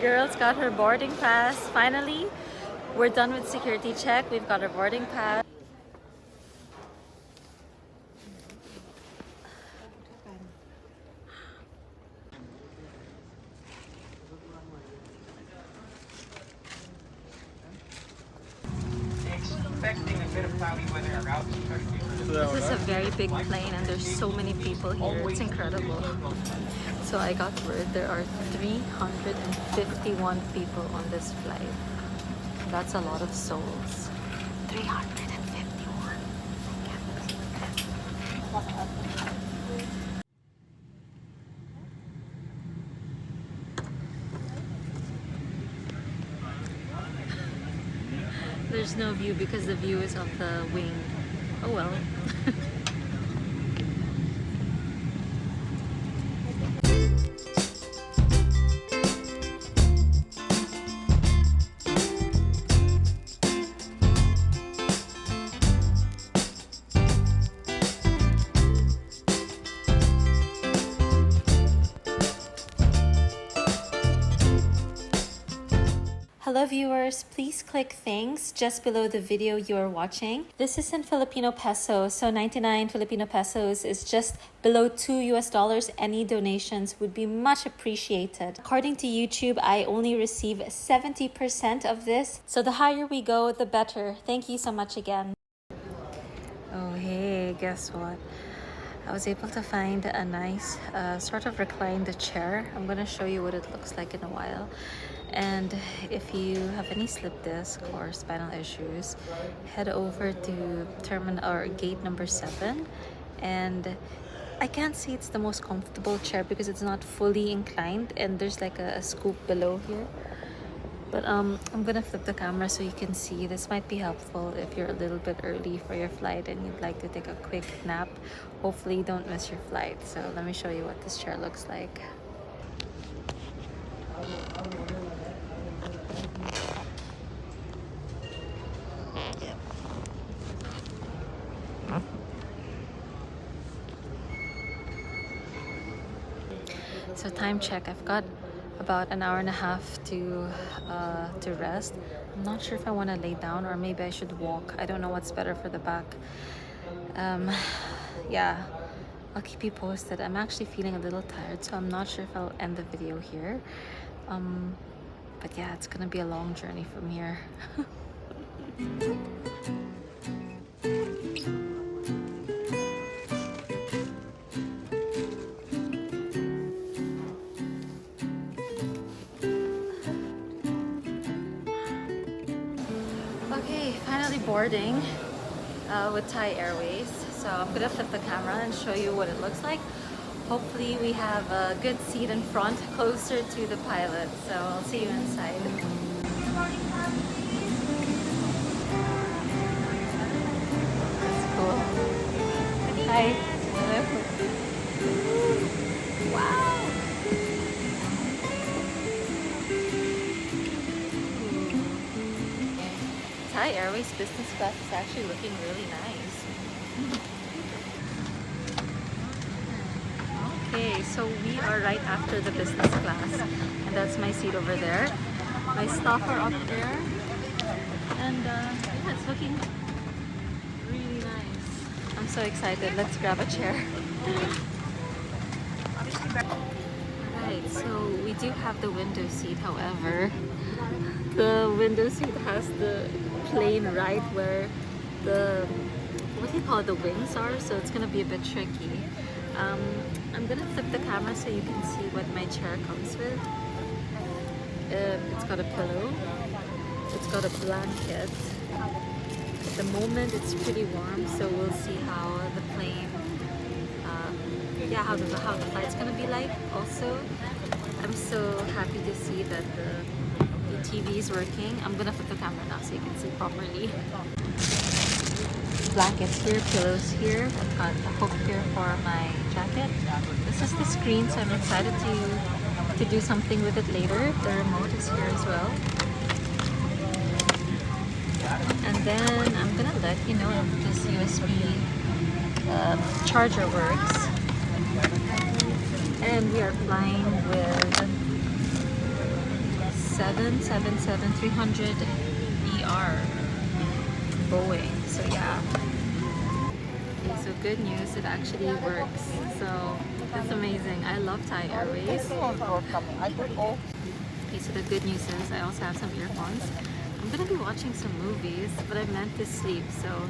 girls got her boarding pass. Finally, we're done with security check. We've got our boarding pass. Expecting a bit of cloudy weather around. This is a very big plane and there's so many people here. It's incredible. So I got word there are 351 people on this flight. That's a lot of souls. 351. There's no view because the view is of the wing. Oh well. Hello viewers, please click thanks just below the video you are watching. This is in Filipino peso, so 99 Filipino pesos is just below $2 US. Any donations would be much appreciated. According to YouTube, I only receive 70% of this, so the higher we go, the better. Thank you so much again. Oh hey, guess what? I was able to find a nice sort of reclined chair. I'm gonna show you what it looks like in a while. And if you have any slip disc or spinal issues, head over to terminal or gate number 7. And I can't say it's the most comfortable chair because it's not fully inclined and there's like a scoop below here. But I'm gonna flip the camera so you can see. This might be helpful if you're a little bit early for your flight and you'd like to take a quick nap. Hopefully you don't miss your flight. So let me show you what this chair looks like. So time check, I've got about an hour and a half to rest. I'm not sure if I want to lay down or maybe I should walk. I don't know what's better for the back. Yeah, I'll keep you posted. I'm actually feeling a little tired, so I'm not sure if I'll end the video here. But yeah, it's gonna be a long journey from here. Okay, finally boarding with Thai Airways. So I'm gonna flip the camera and show you what it looks like. Hopefully we have a good seat in front, closer to the pilot. So I'll see you inside. That's cool. Hi. Hello. Wow. Thai Airways business class is actually looking really nice. Okay, so we are right after the business class, and that's my seat over there. My stuff are up there, and yeah, it's looking really nice. I'm so excited. Let's grab a chair. Alright, so we do have the window seat. However, the window seat has the plane right where the, what do you call it, the wings are, so it's gonna be a bit tricky. I'm gonna flip the camera so you can see what my chair comes with. It's got a pillow, it's got a blanket. At the moment it's pretty warm, so we'll see how the plane, how the flight's gonna be like. Also, I'm so happy to see that the TV is working. I'm gonna flip the camera now so you can see properly. Blankets here, pillows here. I've got a hook here for my jacket. This is the screen, so I'm excited to do something with it later. The remote is here as well. And then I'm gonna let you know if this USB charger works. And we are flying with 777-300ER Boeing. So yeah. Okay, so good news, it actually works. So it's amazing. I love Thai Airways. Okay, so the good news is I also have some earphones. I'm gonna be watching some movies, but I meant to sleep. So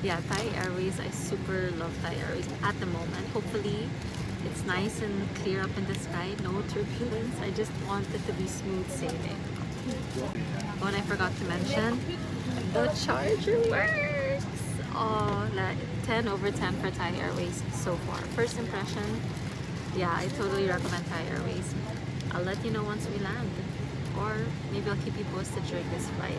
yeah, Thai Airways, I super love Thai Airways at the moment. Hopefully it's nice and clear up in the sky, no turbulence. I just want it to be smooth sailing. Oh, and I forgot to mention, the charger works! Oh, like 10 over 10 for Thai Airways so far. First impression, yeah, I totally recommend Thai Airways. I'll let you know once we land, or maybe I'll keep you posted during this flight.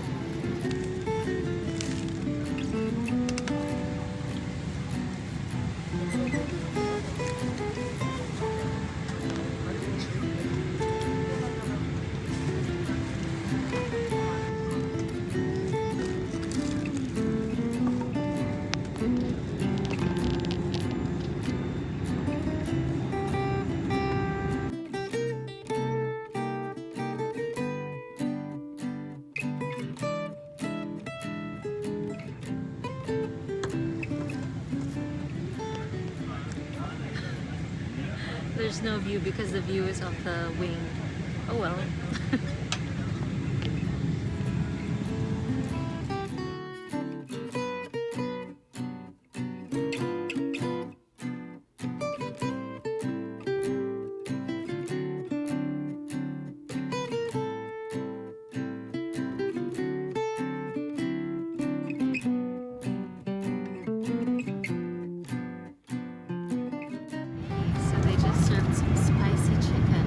There's no view because the view is of the wing. Oh well. So they just served some spicy chicken.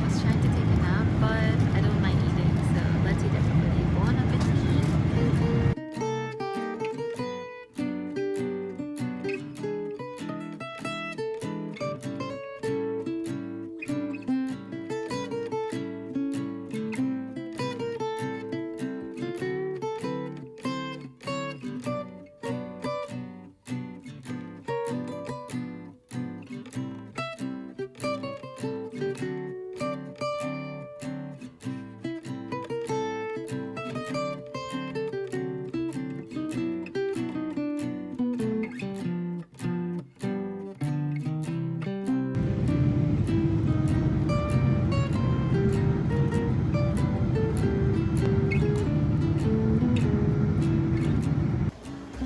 I was trying to take a nap, but I don't mind eating, so let's eat everybody. Bon appetit!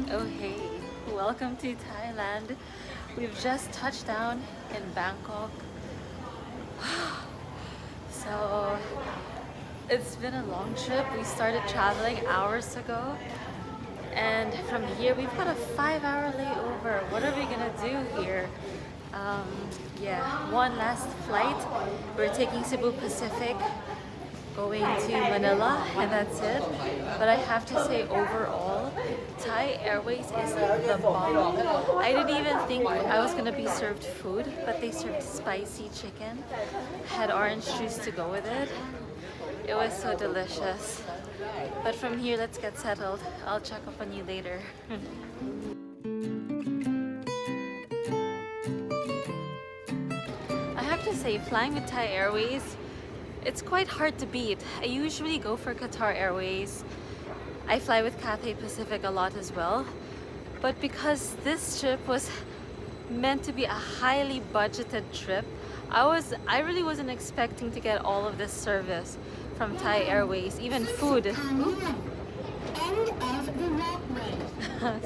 Oh hey, welcome to Thailand. We've just touched down in Bangkok. So it's been a long trip. We started traveling hours ago, and from here we've got a 5-hour layover. What are we gonna do here? Yeah, one last flight. We're taking Cebu Pacific going to Manila, and that's it. But I have to say, overall, Thai Airways is the bomb. I didn't even think I was gonna be served food, but they served spicy chicken, had orange juice to go with it. It was so delicious. But from here, let's get settled. I'll check up on you later. I have to say, flying with Thai Airways, it's quite hard to beat. I usually go for Qatar Airways. I fly with Cathay Pacific a lot as well. But because this trip was meant to be a highly budgeted trip, I really wasn't expecting to get all of this service from Thai Airways, even food.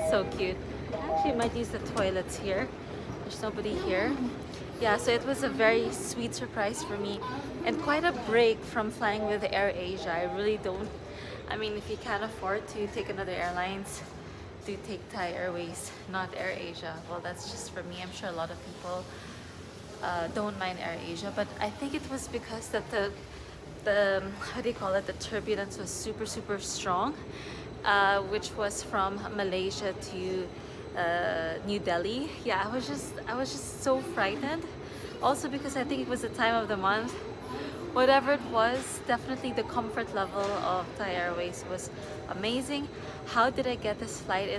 So cute. Actually, I might use the toilets here. There's nobody here. Yeah, so it was a very sweet surprise for me and quite a break from flying with Air Asia. I really don't, I mean, if you can't afford to take another airlines, do take Thai Airways, not Air Asia. Well, that's just for me. I'm sure a lot of people don't mind Air Asia, but I think it was because that the how do you call it, the turbulence was super strong, which was from Malaysia to New Delhi. Yeah, I was just so frightened. Also because I think it was the time of the month. Whatever it was, definitely the comfort level of Thai Airways was amazing. How did I get this flight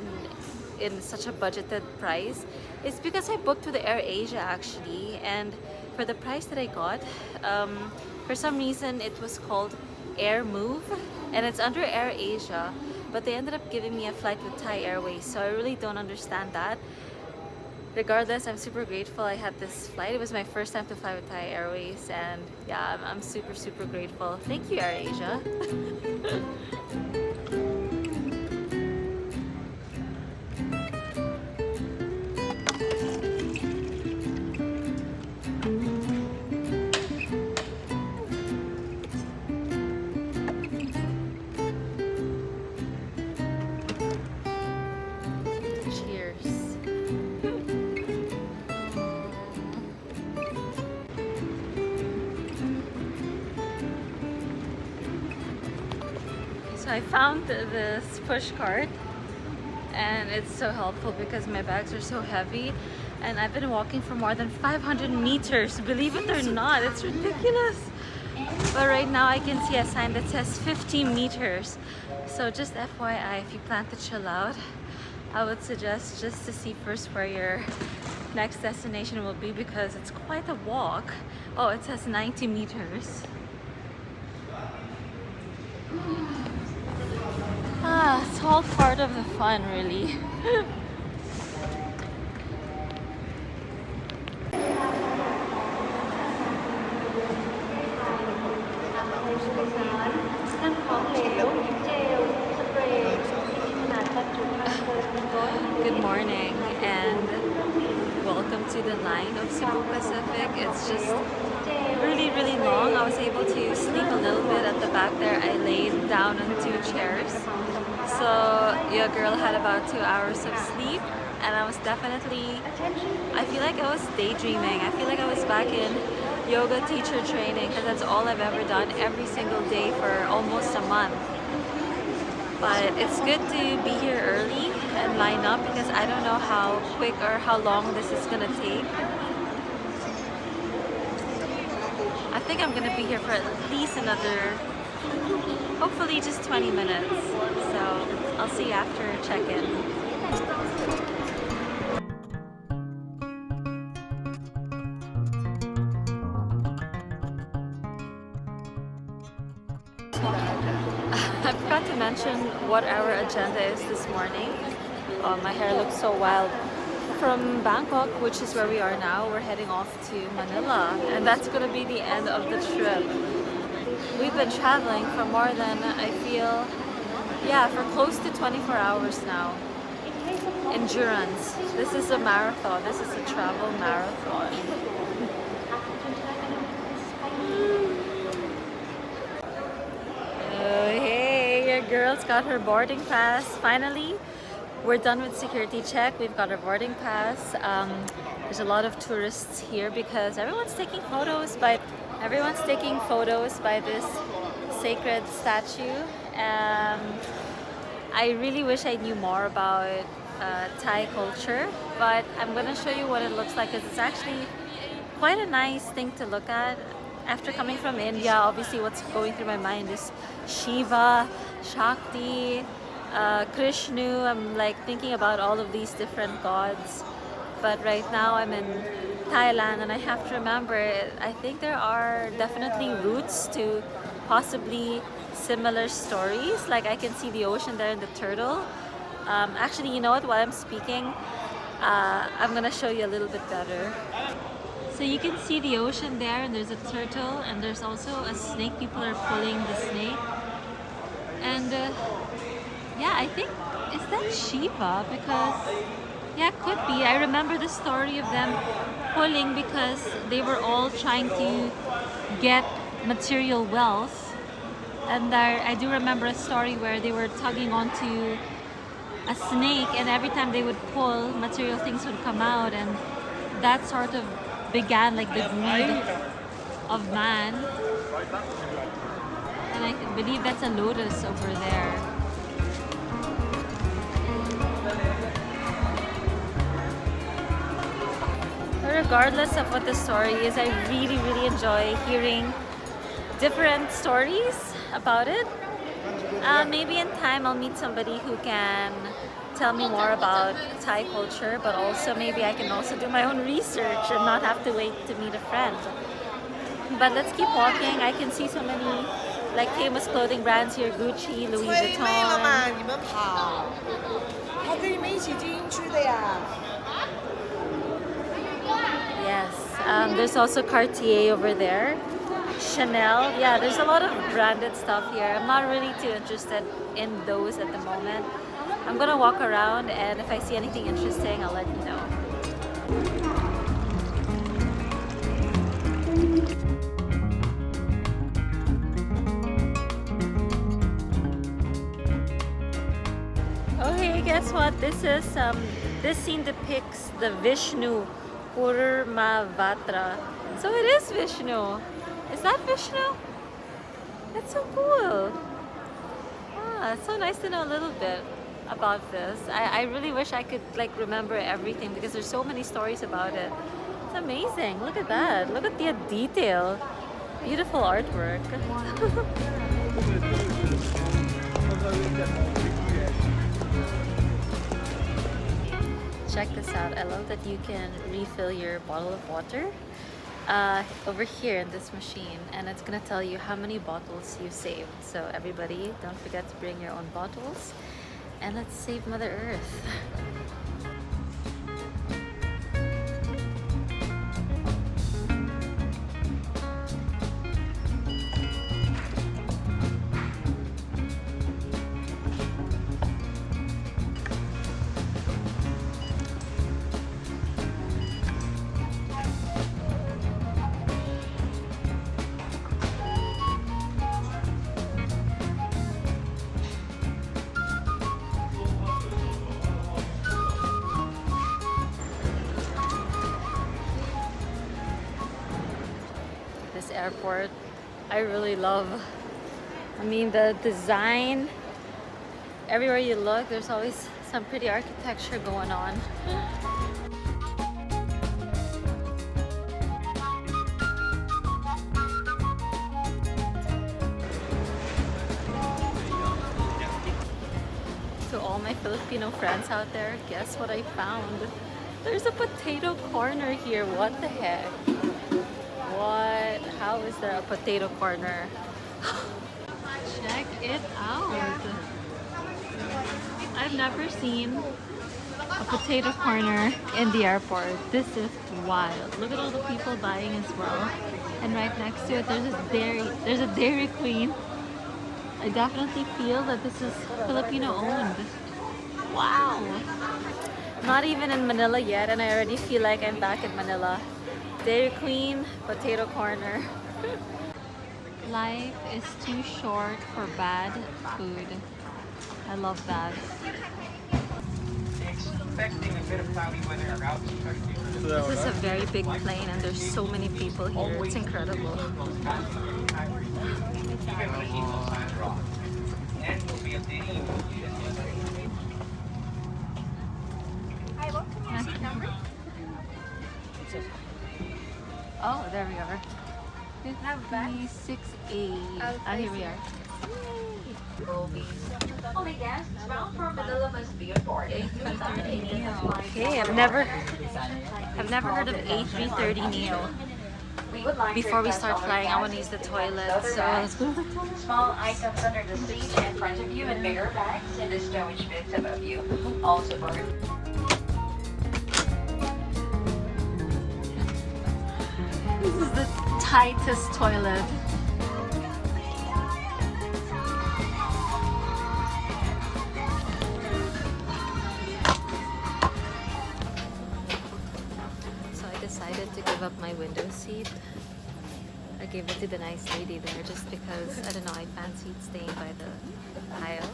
in such a budgeted price? It's because I booked with Air Asia actually, and for the price that I got. For some reason it was called Air Move and it's under Air Asia, but they ended up giving me a flight with Thai Airways, so I really don't understand that. Regardless, I'm super grateful I had this flight. It was my first time to fly with Thai Airways, and yeah, I'm super grateful. Thank you, Air Asia. So I found this push cart and it's so helpful because my bags are so heavy and I've been walking for more than 500 meters. Believe it or not, it's ridiculous. But right now I can see a sign that says 50 meters. So just FYI, if you plan to chill out, I would suggest just to see first where your next destination will be because it's quite a walk. Oh, it says 90 meters. It's all part of the fun, really. Good morning and welcome to the line of Cebu Pacific. It's just really long. I was able to sleep a little bit at the back there. I laid down on 2 chairs. So your girl had about 2 hours of sleep and I was definitely, I feel like I was daydreaming. I feel like I was back in yoga teacher training because that's all I've ever done every single day for almost a month. But it's good to be here early and line up because I don't know how quick or how long this is gonna take. I think I'm gonna be here for at least another, hopefully just 20 minutes. So I'll see you after check-in. I forgot to mention what our agenda is this morning. My hair looks so wild. From Bangkok, which is where we are now, we're heading off to Manila, and that's going to be the end of the trip. We've been traveling for more than, I feel, yeah, for close to 24 hours now. Endurance. This is a marathon. This is a travel marathon. Oh, hey, your girl's got her boarding pass. Finally, we're done with security check. We've got our boarding pass. There's a lot of tourists here because everyone's taking photos by this sacred statue. I really wish I knew more about Thai culture, but I'm gonna show you what it looks like because it's actually quite a nice thing to look at. After coming from India, obviously what's going through my mind is Shiva, Shakti, Krishna. I'm like thinking about all of these different gods. But right now I'm in Thailand and I have to remember, I think there are definitely roots to possibly similar stories. Like I can see the ocean there and the turtle. Actually, you know what, while I'm speaking, I'm gonna show you a little bit better. So you can see the ocean there and there's a turtle and there's also a snake. People are pulling the snake. And yeah, I think, is that Shiva? Because, yeah, could be. I remember the story of them pulling because they were all trying to get material wealth. And I do remember a story where they were tugging onto a snake and every time they would pull, material things would come out, and that sort of began like the greed of man. And I believe that's a lotus over there. But regardless of what the story is, I really enjoy hearing different stories about it. Maybe in time I'll meet somebody who can tell me more about Thai culture, but also maybe I can also do my own research and not have to wait to meet a friend. But let's keep walking. I can see so many like famous clothing brands here: Gucci, Louis 催妹了 Vuitton. 嘛，你们跑，还跟你们一起进去的呀。 Yes, there's also Cartier over there. Chanel. Yeah, there's a lot of branded stuff here. I'm not really too interested in those at the moment. I'm gonna walk around, and if I see anything interesting, I'll let you know. Okay, guess what? This scene depicts the Vishnu Kurmavatra. So it is Vishnu. Is that Vishnu? That's so cool. Ah, it's so nice to know a little bit about this. I really wish I could like remember everything because there's so many stories about it. It's amazing. Look at that. Look at the detail. Beautiful artwork. Check this out. I love that you can refill your bottle of water over here in this machine, and it's gonna tell you how many bottles you saved. So everybody, don't forget to bring your own bottles, and let's save Mother Earth. Airport I really love. I mean, the design, everywhere you look, there's always some pretty architecture going on. To all my Filipino friends out there, guess what I found? There's a potato corner here. What the heck? What? How is there a potato corner? Check it out. I've never seen a potato corner in the airport. This is wild. Look at all the people buying as well. And right next to it, there's a Dairy Queen. I definitely feel that this is Filipino owned. Wow. Not even in Manila yet, and I already feel like I'm back in Manila. Dairy Queen, potato corner. Life is too short for bad food. I love that. Expecting a bit of cloudy weather around. This is a very big plane and there's so many people here. It's incredible. Oh, there we are. 56A. Ah, here we are. Only guests bound for Manila must be aboard a Okay, I've never heard of A330 Neo. Before we start flying, I want to use the toilet, so let's go to the toilet. Small items under the seat in front of you and bigger bags in the stowage bins above you. Also board. This is the tightest toilet. So I decided to give up my window seat. I gave it to the nice lady there just because, I don't know, I fancied staying by the aisle.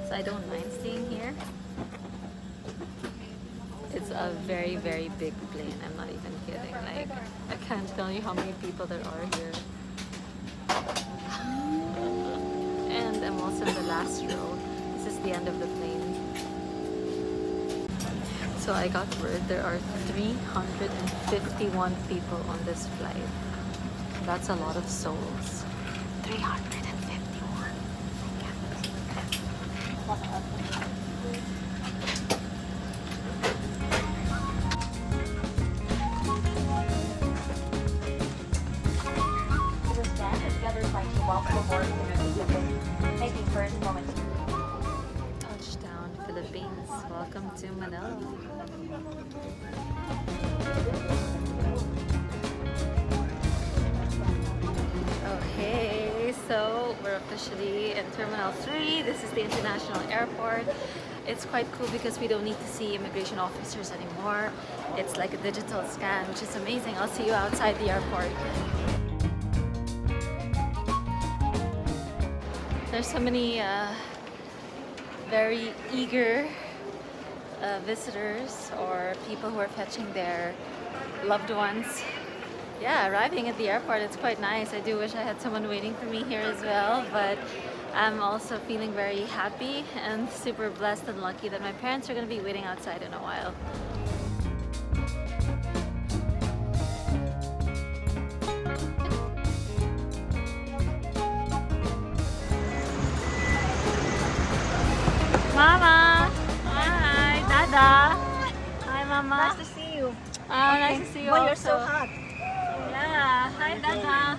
So I don't mind staying here. It's a very, very big plane. I'm not even kidding. Like, I can't tell you how many people there are here. And I'm also in the last row. This is the end of the plane. So I got word there are 351 people on this flight. That's a lot of souls. 351. passengers like to welcome aboard to the Pacific, making first moments. Touchdown, Philippines. Welcome to Manila. Okay, so we're officially in Terminal 3. This is the international airport. It's quite cool because we don't need to see immigration officers anymore. It's like a digital scan, which is amazing. I'll see you outside the airport. There's so many very eager visitors or people who are fetching their loved ones. Yeah, arriving at the airport, it's quite nice. I do wish I had someone waiting for me here as well, but I'm also feeling very happy and super blessed and lucky that my parents are going to be waiting outside in a while. Mama! Hi! Dada! Hi, Mama! Nice to see you. Oh, nice to see you Well, you're also. so hot. Yeah, hi Dada.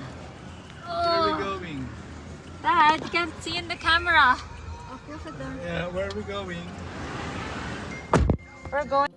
Where are we Oh, going? Dad, you can't see in the camera. Oh, perfect there. Yeah, where are we going? We're going